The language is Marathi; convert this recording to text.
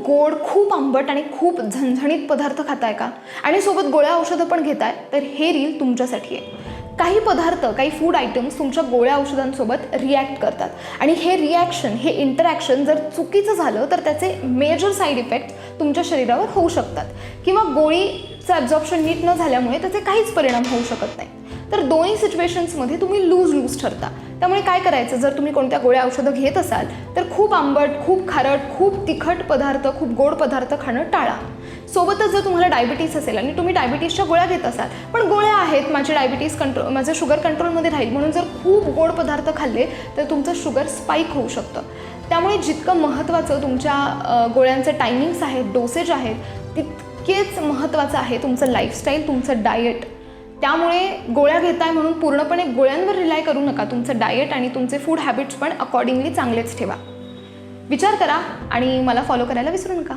गोड, खूप आंबट आणि खूप झणझणीत पदार्थ खाताय का आणि सोबत गोळ्या औषधं पण घेताय, तर हे रील तुमच्यासाठी आहे. काही पदार्थ, काही फूड आयटम्स तुमच्या गोळ्या औषधांसोबत रिॲक्ट करतात आणि हे रिॲक्शन, हे इंटरॅक्शन जर चुकीचं झालं तर त्याचे मेजर साईड इफेक्ट्स तुमच्या शरीरावर होऊ शकतात किंवा गोळीचं ॲब्झॉर्प्शन नीट न झाल्यामुळे त्याचे काहीच परिणाम होऊ शकत नाही. तर दोन्ही सिच्युएशन्समध्ये तुम्ही लूज ठरता. त्यामुळे काय करायचं, जर तुम्ही कोणत्या गोळ्या औषधं घेत असाल तर खूप आंबट, खूप खारट, खूप तिखट पदार्थ, खूप गोड पदार्थ खाणं टाळा. सोबतच जर तुम्हाला डायबिटीस असेल आणि तुम्ही डायबिटीसच्या गोळ्या घेत असाल, पण गोळ्या आहेत, माझी डायबिटीस माझं शुगर कंट्रोलमध्ये राहील म्हणून जर खूप गोड पदार्थ खाल्ले तर तुमचं शुगर स्पाईक होऊ शकतं. त्यामुळे जितकं महत्त्वाचं तुमच्या गोळ्यांचे टायमिंग्स आहेत, डोसेज आहेत, तितकेच महत्त्वाचं आहे तुमचं लाईफस्टाईल, तुमचं डाएट. त्यामुळे गोळ्या घेताय म्हणून पूर्णपणे गोळ्यांवर रिलाय करू नका. तुमचं डाएट आणि तुमचे फूड हॅबिट्स पण अकॉर्डिंगली चांगलेच ठेवा. विचार करा आणि मला फॉलो करायला विसरू नका.